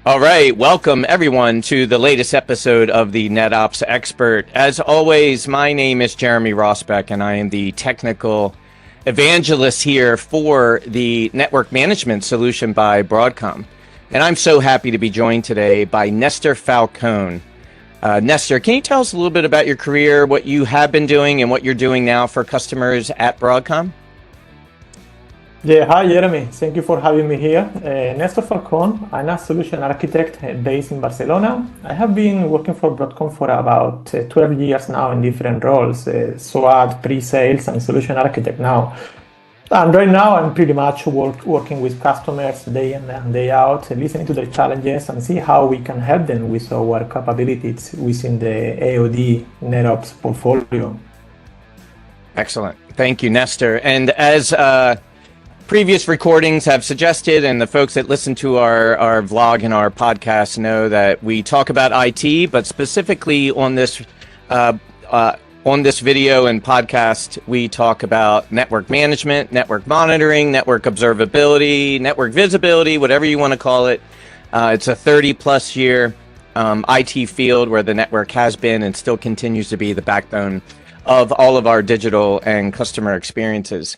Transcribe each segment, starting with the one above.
All right, welcome everyone to the latest episode of the NetOps Expert. As always, my name is Jeremy Rosbeck, and I am the technical evangelist here for the network management solution by Broadcom. And I'm so happy to be joined today by Nestor Falcone. Nestor, can you tell us a little bit about your career, what you have been doing, and what you're doing now for customers at Broadcom? Yeah, hi Jeremy, thank you for having me here. Nestor Falcone, I'm a solution architect based in Barcelona. I have been working for Broadcom for about 12 years now in different roles, SWAT, pre-sales, and solution architect now. And right now I'm pretty much working with customers day in and day out, listening to their challenges and see how we can help them with our capabilities within the AOD NetOps portfolio. Excellent. Thank you, Nestor. And as previous recordings have suggested, and the folks that listen to our vlog and our podcast know that we talk about IT, but specifically on this video and podcast, we talk about network management, network monitoring, network observability, network visibility, whatever you want to call it. It's a 30-plus year IT field where the network has been and still continues to be the backbone of all of our digital and customer experiences.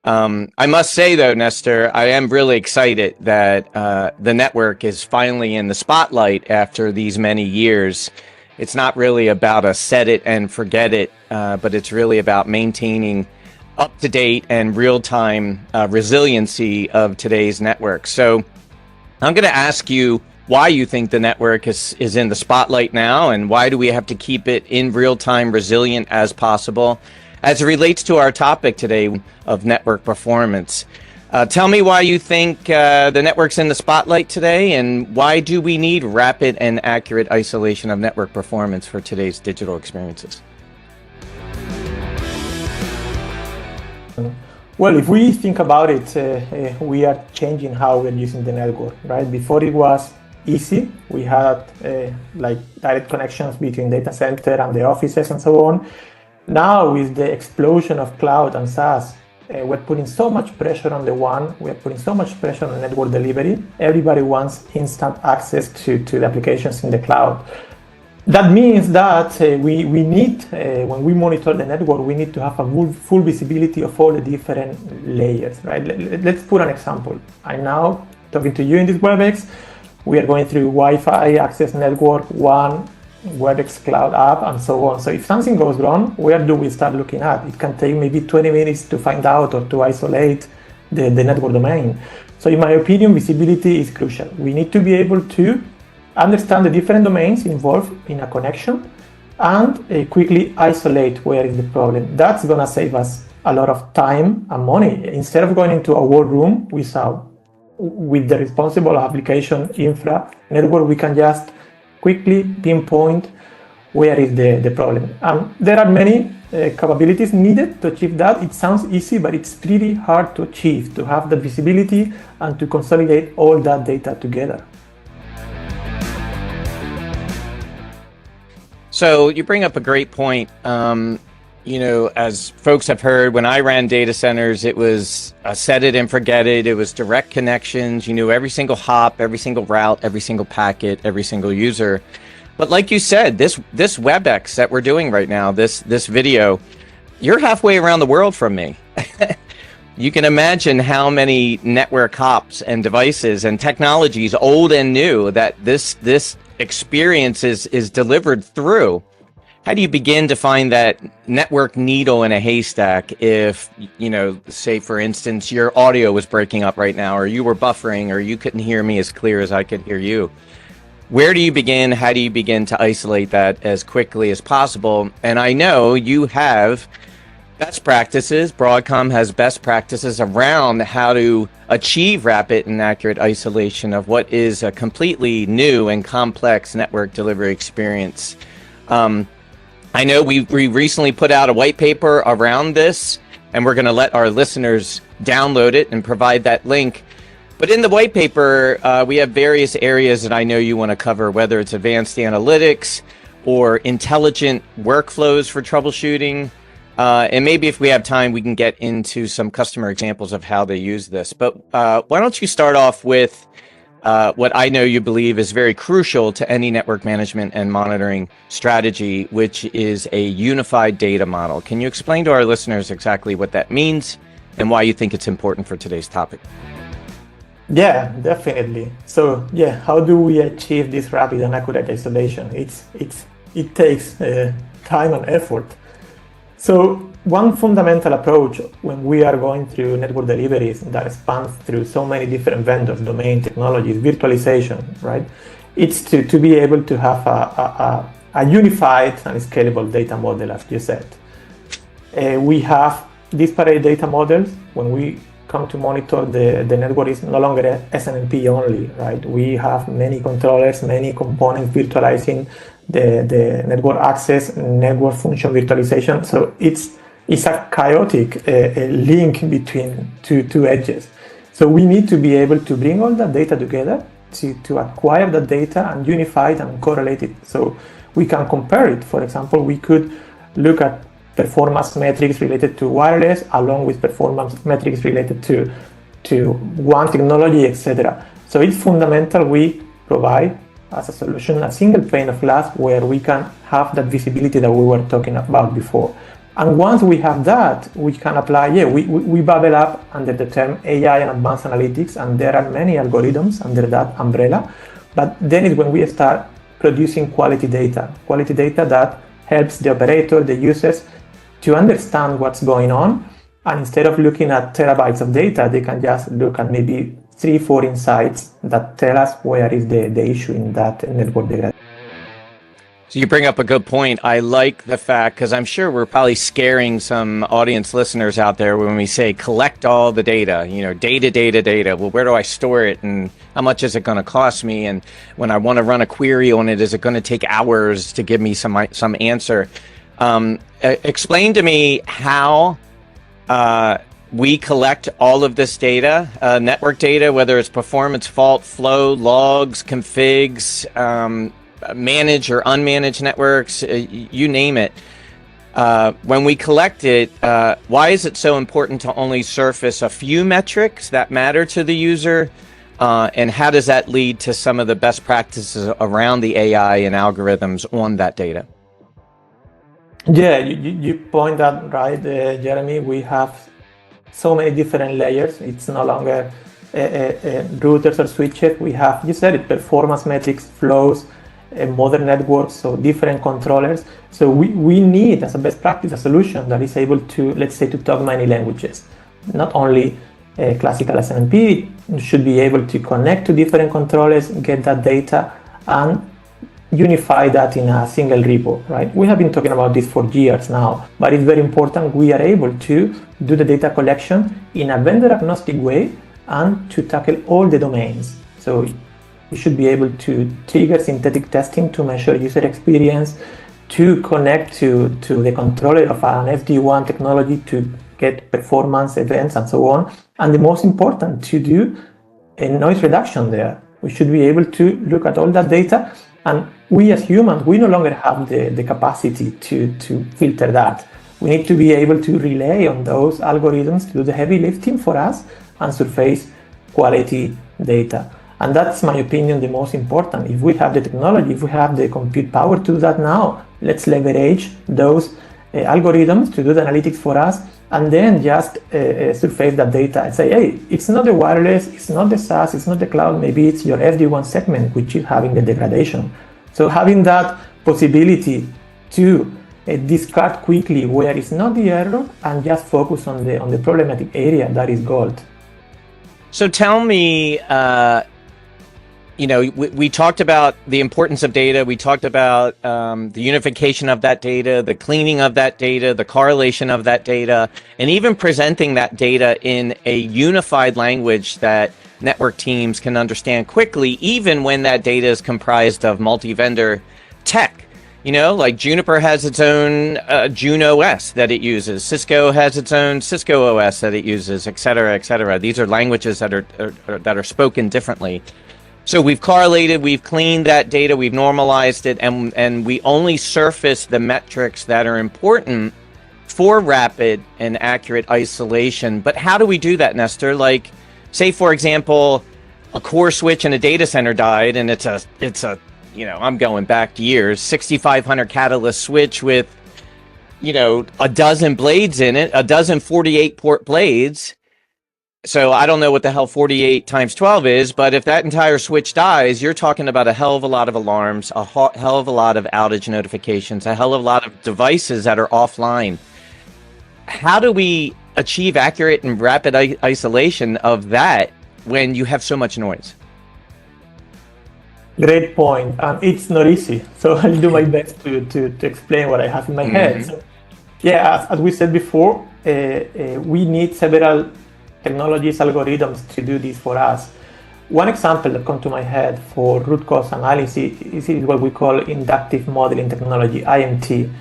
I must say, though, Nestor, I am really excited that the network is finally in the spotlight after these many years. It's not really about a set it and forget it, but it's really about maintaining up-to-date and real-time resiliency of today's network. So I'm going to ask you why you think the network is in the spotlight now, and why do we have to keep it in real-time resilient as possible as it relates to our topic today of network performance. Tell me why you think the network's in the spotlight today, and why do we need rapid and accurate isolation of network performance for today's digital experiences? Well, if we think about it, we are changing how we're using the network, right? Before it was easy. We had like direct connections between data center and the offices and so on. Now, with the explosion of cloud and SaaS, we're putting so much pressure on the one, we're putting so much pressure on network delivery. Everybody wants instant access to the applications in the cloud. That means that we need, when we monitor the network, we need to have a full visibility of all the different layers, right? Let's put an example. I'm now talking to you in this WebEx. We are going through Wi-Fi access network, one WebEx Cloud app, and so on. So if something goes wrong, where do we start looking at? It can take maybe 20 minutes to find out or to isolate the network domain. So in my opinion, visibility is crucial. We need to be able to understand the different domains involved in a connection and quickly isolate where is the problem. That's going to save us a lot of time and money. Instead of going into a war room with the responsible application infra network, we can just quickly pinpoint where is the problem. There are many capabilities needed to achieve that. It sounds easy, but it's pretty hard to achieve, to have the visibility and to consolidate all that data together. So you bring up a great point. You know, as folks have heard, when I ran data centers, it was a set it and forget it. It was direct connections. You knew every single hop, every single route, every single packet, every single user. But like you said, this WebEx that we're doing right now, this video, you're halfway around the world from me. You can imagine how many network hops and devices and technologies, old and new, that this experience is delivered through. How do you begin to find that network needle in a haystack if, you know, say, for instance, your audio was breaking up right now, or you were buffering, or you couldn't hear me as clear as I could hear you? Where do you begin? How do you begin to isolate that as quickly as possible? And I know you have best practices. Broadcom has best practices around how to achieve rapid and accurate isolation of what is a completely new and complex network delivery experience. I know we recently put out a white paper around this, and we're going to let our listeners download it and provide that link. But in the white paper, we have various areas that I know you want to cover, whether it's advanced analytics or intelligent workflows for troubleshooting. And maybe if we have time, we can get into some customer examples of how they use this. But why don't you start off with what I know you believe is very crucial to any network management and monitoring strategy, which is a unified data model. Can you explain to our listeners exactly what that means and why you think it's important for today's topic? Yeah, definitely. So yeah, how do we achieve this rapid and accurate isolation? It takes time and effort. So one fundamental approach when we are going through network deliveries that spans through so many different vendors, domain technologies, virtualization, right? It's to be able to have a unified and scalable data model, as you said. We have disparate data models. When we come to monitor the network, is no longer SNMP only, right? We have many controllers, many components virtualizing the network access, network function virtualization. So it's a chaotic link between two edges. So we need to be able to bring all that data together to acquire the data and unify it and correlate it. So we can compare it. For example, we could look at performance metrics related to wireless along with performance metrics related to one technology, etc. So it's fundamental we provide as a solution a single pane of glass where we can have that visibility that we were talking about before. And once we have that, we can apply, we bubble up under the term AI and advanced analytics, and there are many algorithms under that umbrella. But then is when we start producing quality data that helps the operator, the users, to understand what's going on. And instead of looking at terabytes of data, they can just look at maybe 3-4 insights that tell us where is the issue in that network degradation. So you bring up a good point. I like the fact, because I'm sure we're probably scaring some audience listeners out there when we say collect all the data, data. Well, where do I store it and how much is it going to cost me? And when I want to run a query on it, is it going to take hours to give me some answer? Explain to me how we collect all of this data, network data, whether it's performance, fault, flow, logs, configs, managed or unmanaged networks, you name it. When we collect it, why is it so important to only surface a few metrics that matter to the user? And how does that lead to some of the best practices around the AI and algorithms on that data? Yeah, you point that right, Jeremy. We have so many different layers. It's no longer routers or switches. We have, you said it, performance metrics, flows, modern networks, so different controllers. So we need, as a best practice, a solution that is able to, let's say, to talk many languages. Not only classical SNMP, should be able to connect to different controllers, get that data, and unify that in a single repo, right? We have been talking about this for years now, but it's very important we are able to do the data collection in a vendor agnostic way and to tackle all the domains. So we should be able to trigger synthetic testing to measure user experience, to connect to the controller of an SD-WAN technology to get performance events and so on. And the most important, to do a noise reduction there. We should be able to look at all that data, and we as humans, we no longer have the capacity to filter that. We need to be able to rely on those algorithms to do the heavy lifting for us and surface quality data. And that's, my opinion, the most important. If we have the technology, if we have the compute power to do that now, let's leverage those algorithms to do the analytics for us, and then just surface that data and say, hey, it's not the wireless, it's not the SaaS, it's not the cloud, maybe it's your SD-WAN segment which is having the degradation. So having that possibility to discard quickly where it's not the error and just focus on the problematic area, that is gold. So tell me, we talked about the importance of data. We talked about the unification of that data, the cleaning of that data, the correlation of that data, and even presenting that data in a unified language that network teams can understand quickly, even when that data is comprised of multi-vendor tech. Like Juniper has its own June OS that it uses. Cisco has its own Cisco OS that it uses, et cetera, et cetera. These are languages that are spoken differently. So we've correlated, we've cleaned that data, we've normalized it, and we only surface the metrics that are important for rapid and accurate isolation. But how do we do that, Nestor? Like, say, for example, a core switch in a data center died, and it's a I'm going back years, 6500 catalyst switch with a dozen blades in it, a dozen 48 port blades. So I don't know what the hell 48 times 12 is, but if that entire switch dies, you're talking about a hell of a lot of alarms, a hell of a lot of outage notifications, a hell of a lot of devices that are offline. How do we achieve accurate and rapid isolation of that when you have so much noise? Great point. It's not easy. So I'll do my best to explain what I have in my head. So, yeah, as we said before, we need several technologies, algorithms to do this for us. One example that comes to my head for root cause analysis is what we call inductive modeling technology, IMT.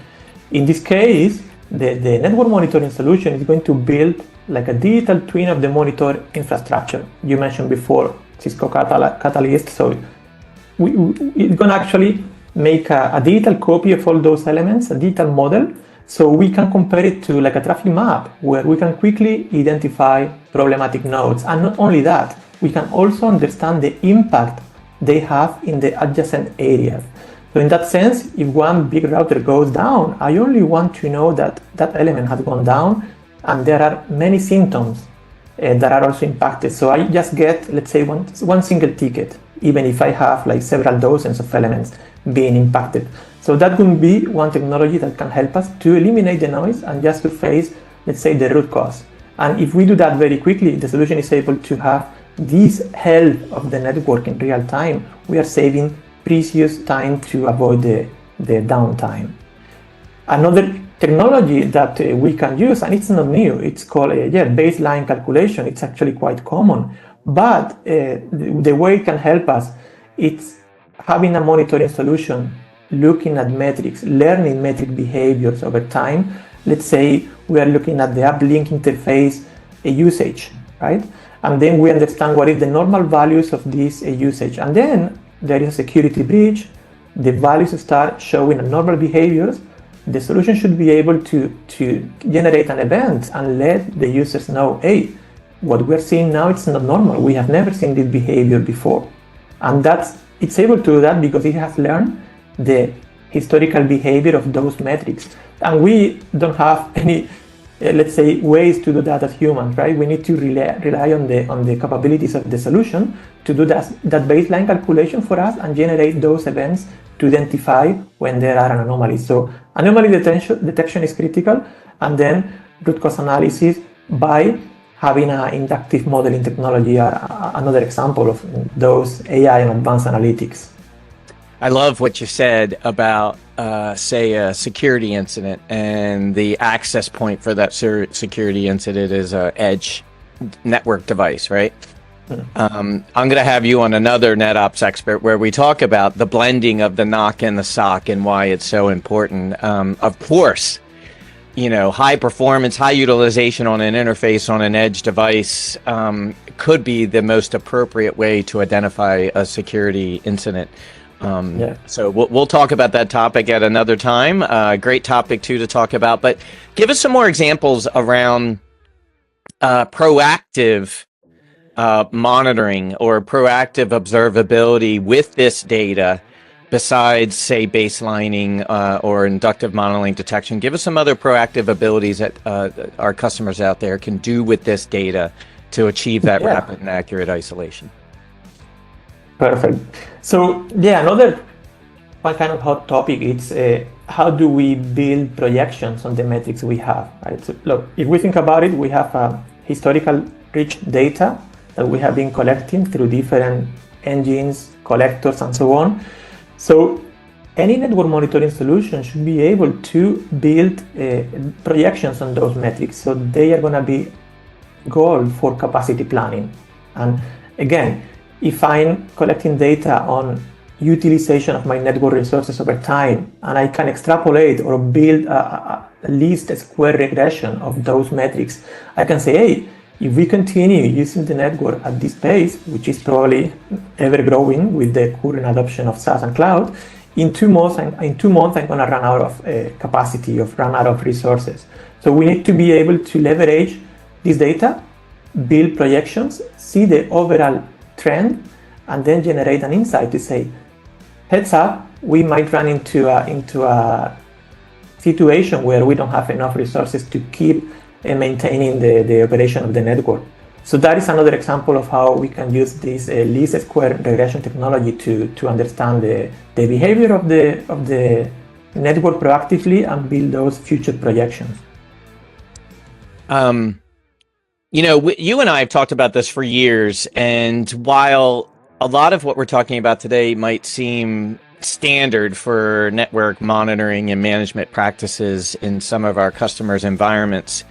In this case, the network monitoring solution is going to build like a digital twin of the monitor infrastructure. You mentioned before Cisco Catalyst, so it's going to actually make a digital copy of all those elements, a digital model, so we can compare it to like a traffic map where we can quickly identify problematic nodes. And not only that, we can also understand the impact they have in the adjacent areas. So in that sense, if one big router goes down, I only want to know that that element has gone down, and there are many symptoms that are also impacted. So I just get, let's say, one single ticket, even if I have like several dozens of elements being impacted. So that could be one technology that can help us to eliminate the noise and just to face, let's say, the root cause. And if we do that very quickly, the solution is able to have this health of the network in real time. We are saving precious time to avoid the downtime. Another technology that we can use, and it's not new, it's called baseline calculation. It's actually quite common, but the way it can help us, it's having a monitoring solution, looking at metrics, learning metric behaviors over time. Let's say we are looking at the uplink interface usage, right? And then we understand what is the normal values of this usage. And then there is a security breach, the values start showing abnormal behaviors. The solution should be able to generate an event and let the users know, hey, what we're seeing now, it's not normal. We have never seen this behavior before. And it's able to do that because it has learned the historical behavior of those metrics. And we don't have any, let's say, ways to do that as humans, right? We need to rely on the capabilities of the solution to do that baseline calculation for us and generate those events to identify when there are an anomaly. So anomaly detection is critical, and then root cause analysis by having an inductive modeling technology are another example of those AI and advanced analytics. I love what you said about, say, a security incident, and the access point for that security incident is an edge network device, right? I'm going to have you on another NetOps Expert where we talk about the blending of the NOC and the SOC and why it's so important. Of course, high performance, high utilization on an interface on an edge device could be the most appropriate way to identify a security incident. So we'll talk about that topic at another time. Great topic too to talk about, but give us some more examples around proactive monitoring or proactive observability with this data besides, say, baselining or inductive modeling detection. Give us some other proactive abilities that our customers out there can do with this data to achieve that rapid and accurate isolation. Perfect. So another one kind of hot topic is how do we build projections on the metrics we have, right? So look, if we think about it, we have historical rich data that we have been collecting through different engines, collectors, and so on. So any network monitoring solution should be able to build projections on those metrics. So they are going to be goal for capacity planning. And again, if I'm collecting data on utilization of my network resources over time, and I can extrapolate or build a least square regression of those metrics, I can say, hey, if we continue using the network at this pace, which is probably ever growing with the current adoption of SaaS and cloud, in 2 months I'm going to run out of capacity, run out of resources. So we need to be able to leverage this data, build projections, see the overall trend and then generate an insight to say, heads up, we might run into a situation where we don't have enough resources to keep maintaining the operation of the network. So that is another example of how we can use this least square regression technology to understand the behavior of the network proactively and build those future projections. You and I have talked about this for years, and while a lot of what we're talking about today might seem standard for network monitoring and management practices in some of our customers' environments,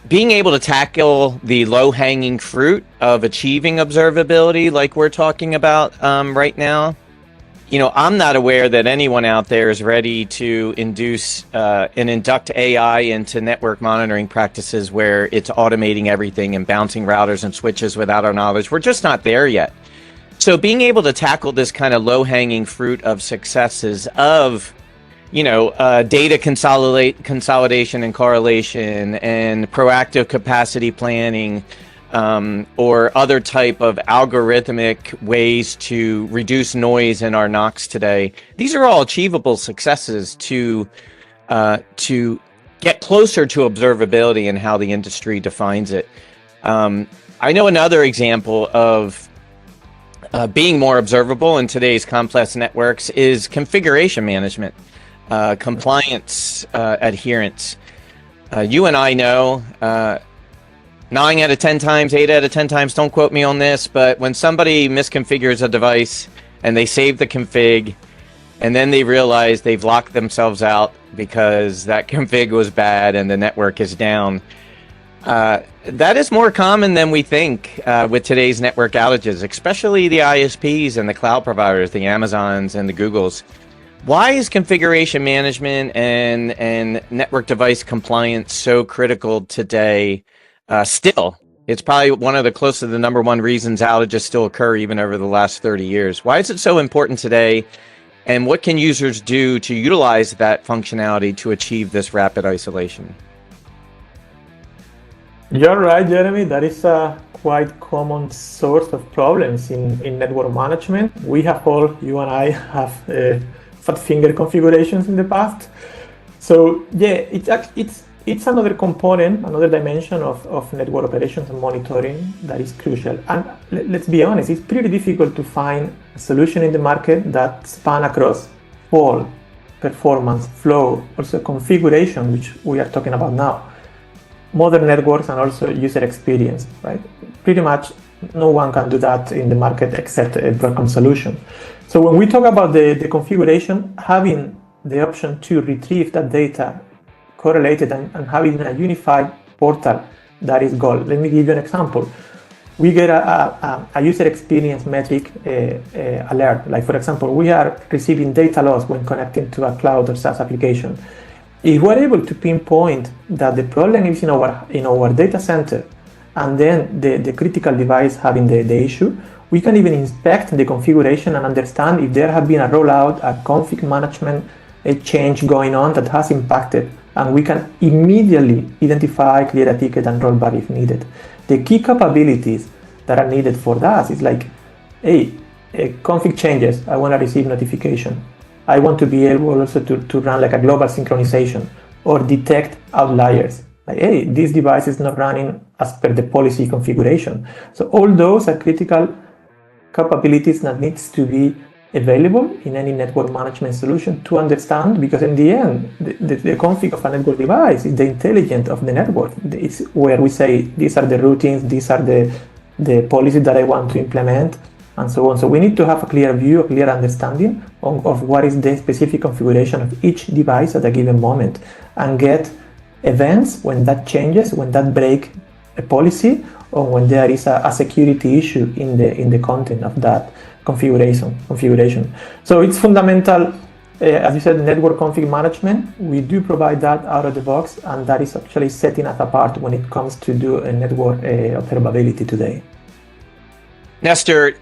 being able to tackle the low-hanging fruit of achieving observability like we're talking about right now, I'm not aware that anyone out there is ready to induce and induct AI into network monitoring practices where it's automating everything and bouncing routers and switches without our knowledge. We're just not there yet. So being able to tackle this kind of low-hanging fruit of successes of data consolidation and correlation and proactive capacity planning, or other type of algorithmic ways to reduce noise in our NOCs today. These are all achievable successes to get closer to observability and how the industry defines it. I know another example of being more observable in today's complex networks is configuration management. Compliance, adherence. You and I know 9 out of 10 times, 8 out of 10 times, don't quote me on this, but when somebody misconfigures a device and they save the config and then they realize they've locked themselves out because that config was bad and the network is down, that is more common than we think with today's network outages, especially the ISPs and the cloud providers, the Amazons and the Googles. Why is configuration management and network device compliance so critical today? Still, it's probably one of the close to the number one reasons outages still occur even over the last 30 years. Why is it so important today? And what can users do to utilize that functionality to achieve this rapid isolation? You're right, Jeremy. That is a quite common source of problems in network management. We have you and I have fat finger configurations in the past. So yeah, it's another component, another dimension of network operations and monitoring that is crucial. And let's be honest, it's pretty difficult to find a solution in the market that span across all performance, flow, also configuration, which we are talking about now, modern networks, and also user experience, right? Pretty much no one can do that in the market except a Broadcom solution. So when we talk about the configuration, having the option to retrieve that data correlated and having a unified portal, that is gold. Let me give you an example. We get a user experience metric alert. Like for example, we are receiving data loss when connecting to a cloud or SaaS application. If we're able to pinpoint that the problem is in our data center, and then the critical device having the issue, we can even inspect the configuration and understand if there have been a rollout, a config management, a change going on that has impacted, and we can immediately identify, clear a ticket, and roll back if needed. The key capabilities that are needed for that is like, hey, config changes, I want to receive notification. I want to be able also to run like a global synchronization or detect outliers. Like, hey, this device is not running as per the policy configuration. So all those are critical capabilities that needs to be available in any network management solution to understand, because in the end, the config of a network device is the intelligence of the network. It's where we say, these are the routines, these are the policies that I want to implement, and so on. So we need to have a clear view, a clear understanding of what is the specific configuration of each device at a given moment, and get events when that changes, when that break a policy, or when there is a security issue in the content of that configuration. So it's fundamental, as you said, network config management. We do provide that out of the box, and that is actually setting us apart when it comes to do a network observability today. Nestor,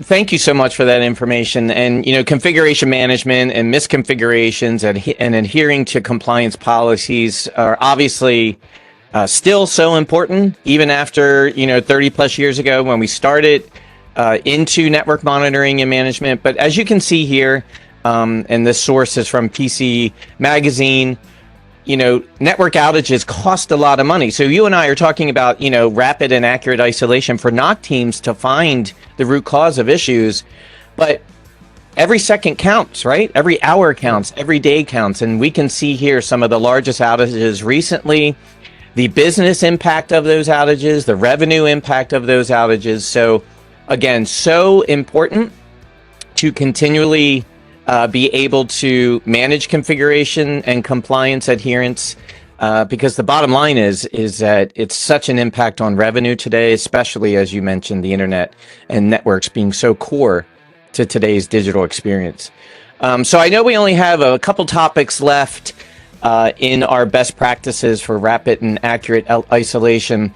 thank you so much for that information. And, configuration management and misconfigurations and adhering to compliance policies are obviously Still so important, even after 30 plus years ago when we started into network monitoring and management. But as you can see here, and this source is from PC Magazine, network outages cost a lot of money. So you and I are talking about, rapid and accurate isolation for NOC teams to find the root cause of issues. But every second counts, right? Every hour counts, every day counts. And we can see here some of the largest outages recently, the business impact of those outages, the revenue impact of those outages. So again, so important to continually be able to manage configuration and compliance adherence, because the bottom line is that it's such an impact on revenue today, especially as you mentioned, the internet and networks being so core to today's digital experience. So I know we only have a couple topics left in our best practices for rapid and accurate isolation,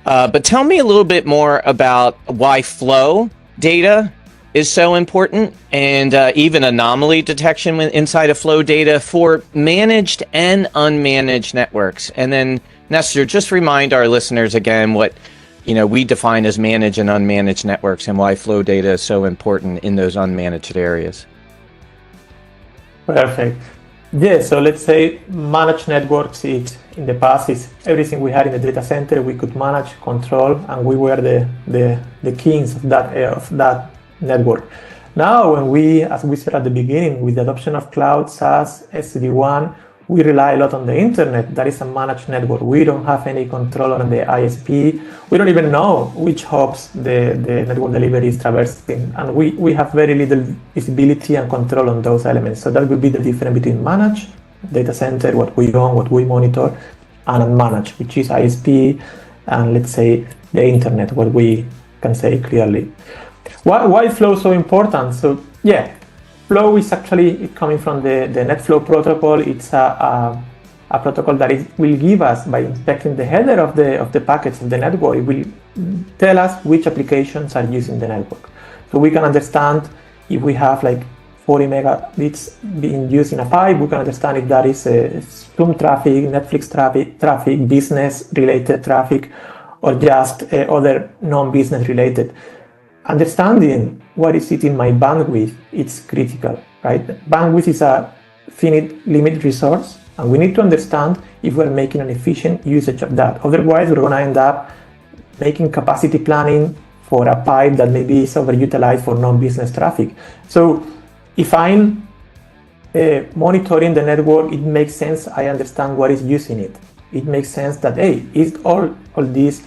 but tell me a little bit more about why flow data is so important, and even anomaly detection inside of flow data for managed and unmanaged networks. And then Nestor, just remind our listeners again what we define as managed and unmanaged networks and why flow data is so important in those unmanaged areas. Perfect. Yeah, so let's say managed networks, in the past is everything we had in the data center we could manage, control, and we were the kings of that network. Now, as we said at the beginning, with the adoption of cloud, SaaS, SD-WAN, we rely a lot on the internet. That is a managed network. We don't have any control on the ISP. We don't even know which hubs the network delivery is traversing. And we have very little visibility and control on those elements. So that would be the difference between managed data center, what we own, what we monitor, and unmanaged, which is ISP, and let's say the internet, what we can say clearly. Why flow so important? So yeah, flow is actually coming from the NetFlow protocol. It's a protocol that will give us, by inspecting the header of the packets of the network, it will tell us which applications are using the network. So we can understand if we have like 40 megabits being used in a pipe, we can understand if that is Zoom traffic, Netflix traffic, business-related traffic, or just other non-business related. Understanding what is it in my bandwidth, it's critical, right? Bandwidth is a finite limited resource, and we need to understand if we're making an efficient usage of that. Otherwise, we're going to end up making capacity planning for a pipe that maybe is overutilized for non-business traffic. So if I'm monitoring the network, it makes sense. I understand what is using it. It makes sense that, hey, is all these,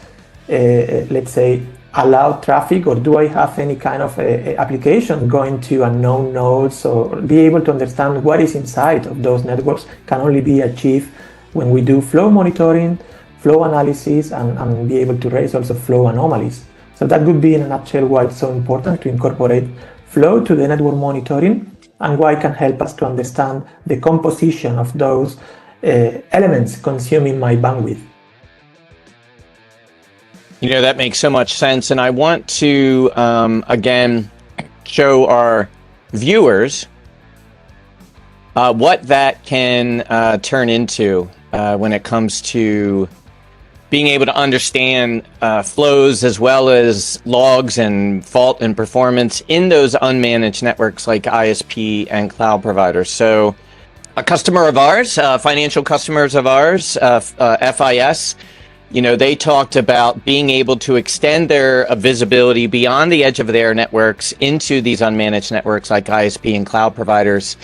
let's say, allow traffic, or do I have any kind of application going to unknown nodes? Or be able to understand what is inside of those networks can only be achieved when we do flow monitoring, flow analysis, and be able to raise also flow anomalies. So that would be in a nutshell why it's so important to incorporate flow to the network monitoring, and why it can help us to understand the composition of those elements consuming my bandwidth. That makes so much sense. And I want to, again, show our viewers what that can turn into when it comes to being able to understand flows as well as logs and fault and performance in those unmanaged networks like ISP and cloud providers. So a customer of ours, financial customers of ours, FIS, they talked about being able to extend their visibility beyond the edge of their networks into these unmanaged networks like ISP and cloud providers,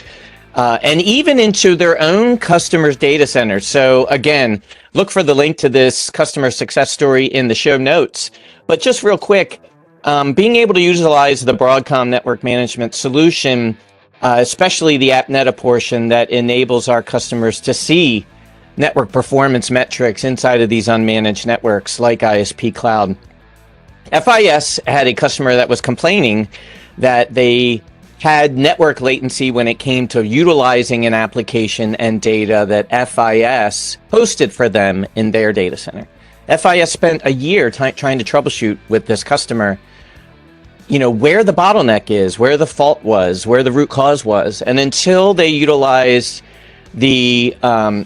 and even into their own customers' data centers. So again, look for the link to this customer success story in the show notes. But just real quick, being able to utilize the Broadcom network management solution, especially the AppNeta portion that enables our customers to see network performance metrics inside of these unmanaged networks like ISP Cloud. FIS had a customer that was complaining that they had network latency when it came to utilizing an application and data that FIS hosted for them in their data center. FIS spent a year trying to troubleshoot with this customer, where the bottleneck is, where the fault was, where the root cause was. And until they utilized the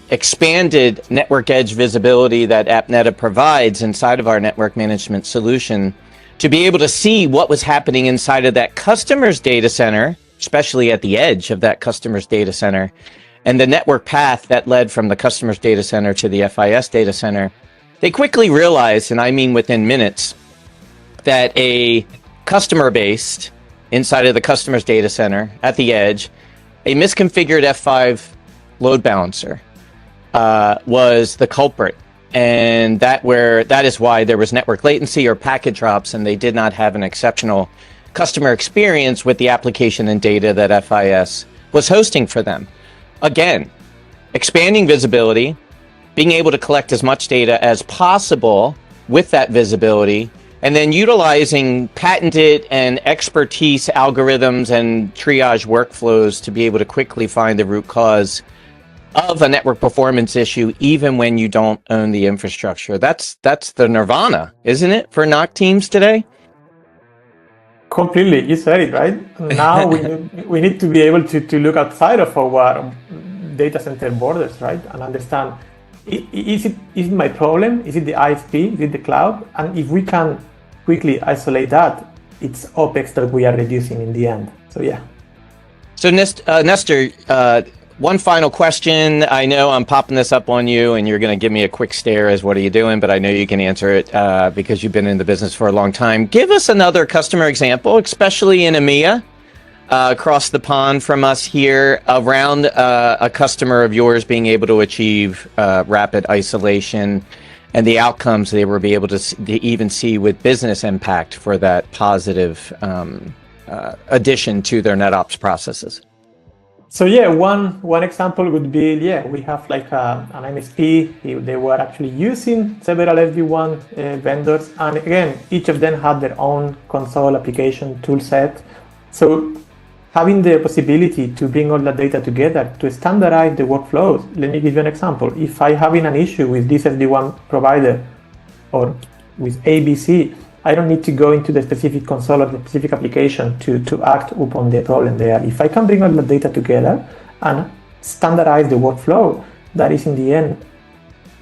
expanded network edge visibility that AppNeta provides inside of our network management solution to be able to see what was happening inside of that customer's data center, especially at the edge of that customer's data center, and the network path that led from the customer's data center to the FIS data center. They quickly realized, and I mean within minutes, that a customer based inside of the customer's data center at the edge, a misconfigured F5 load balancer was the culprit. And that is why there was network latency or packet drops, and they did not have an exceptional customer experience with the application and data that FIS was hosting for them. Again, expanding visibility, being able to collect as much data as possible with that visibility, and then utilizing patented and expertise algorithms and triage workflows to be able to quickly find the root cause of a network performance issue, even when you don't own the infrastructure. That's the nirvana, isn't it, for NOC teams today? Completely, you said it, right? Now we need to be able to look outside of our data center borders, right? And understand, is it my problem? Is it the ISP? Is it the cloud? And if we can quickly isolate that, it's OpEx that we are reducing in the end. So yeah. So Nestor, one final question. I know I'm popping this up on you and you're going to give me a quick stare as what are you doing, but I know you can answer it because you've been in the business for a long time. Give us another customer example, especially in EMEA, across the pond from us here, around a customer of yours being able to achieve rapid isolation and the outcomes they were able to even see with business impact for that positive addition to their NetOps processes. So yeah, one example would be, we have like an MSP. They were actually using several SD-WAN vendors, and again, each of them had their own console application tool set. So having the possibility to bring all that data together to standardize the workflows. Let me give you an example. If I having an issue with this SD-WAN provider or with ABC, I don't need to go into the specific console or the specific application to act upon the problem there. If I can bring all the data together and standardize the workflow, that is in the end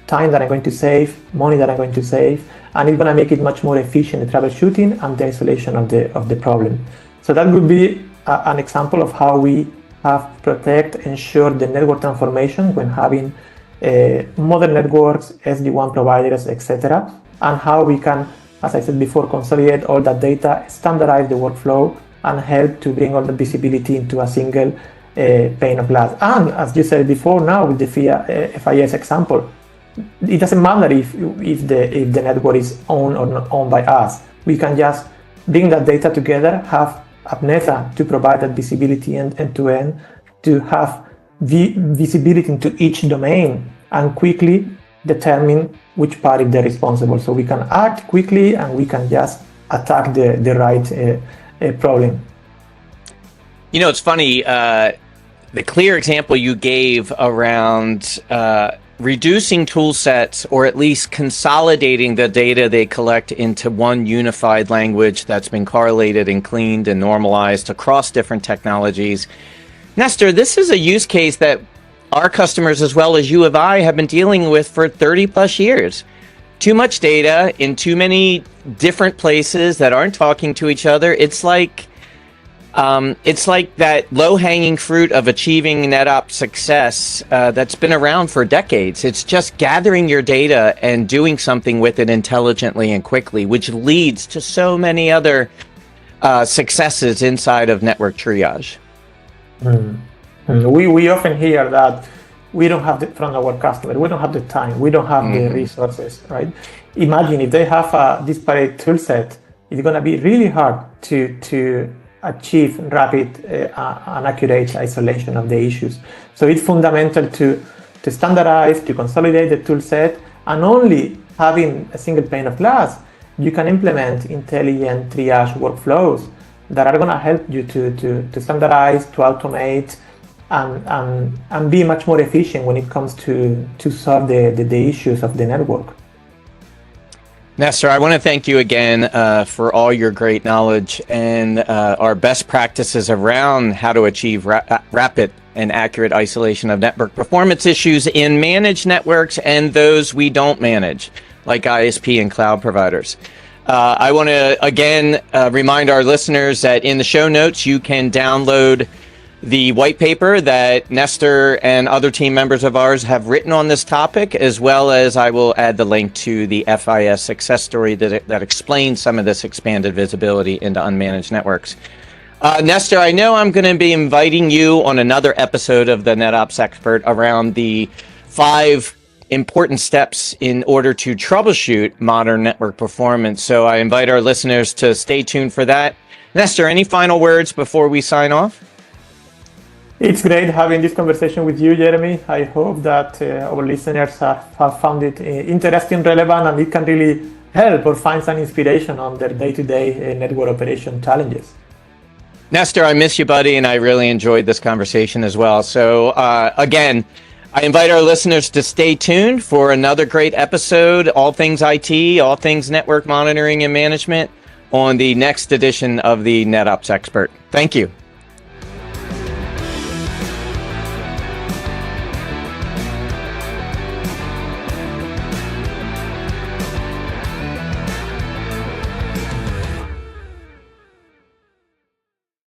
time that I'm going to save, money that I'm going to save, and it's going to make it much more efficient, the troubleshooting and the isolation of the problem. So that would be an example of how we have ensure the network transformation when having modern networks, SD-WAN providers, etc., and how we can, as I said before, consolidate all that data, standardize the workflow, and help to bring all the visibility into a single pane of glass. And as you said before, now with the FIS example, it doesn't matter if the network is owned or not owned by us. We can just bring that data together, have AppNeta to provide that visibility end-to-end, to have visibility into each domain, and quickly determine which party they're responsible. So we can act quickly and we can just attack the right problem. You know, it's funny, the clear example you gave around reducing tool sets, or at least consolidating the data they collect into one unified language that's been correlated and cleaned and normalized across different technologies. Nestor, this is a use case that our customers, as well as you and I, have been dealing with for 30 plus years. Too much data in too many different places that aren't talking to each other. It's like that low-hanging fruit of achieving NetOps success that's been around for decades. It's just gathering your data and doing something with it intelligently and quickly, which leads to so many other successes inside of network triage. We often hear that we don't have from our customer, we don't have the time, we don't have the resources, right? Imagine if they have a disparate tool set, it's going to be really hard to achieve rapid and accurate isolation of the issues. So it's fundamental to standardize, to consolidate the tool set, and only having a single pane of glass, you can implement intelligent triage workflows that are going to help you to standardize, to automate, and be much more efficient when it comes to solve the issues of the network. Nestor, I want to thank you again for all your great knowledge and our best practices around how to achieve rapid and accurate isolation of network performance issues in managed networks and those we don't manage, like ISP and cloud providers. I want to again remind our listeners that in the show notes you can download the white paper that Nestor and other team members of ours have written on this topic, as well as I will add the link to the FIS success story that explains some of this expanded visibility into unmanaged networks. Nestor, I know I'm going to be inviting you on another episode of the NetOps Expert around the 5 important steps in order to troubleshoot modern network performance. So I invite our listeners to stay tuned for that. Nestor, any final words before we sign off? It's great having this conversation with you, Jeremy. I hope that our listeners have found it interesting, relevant, and it can really help or find some inspiration on their day-to-day network operation challenges. Nestor, I miss you, buddy, and I really enjoyed this conversation as well. So again, I invite our listeners to stay tuned for another great episode, all things IT, all things network monitoring and management, on the next edition of the NetOps Expert. Thank you.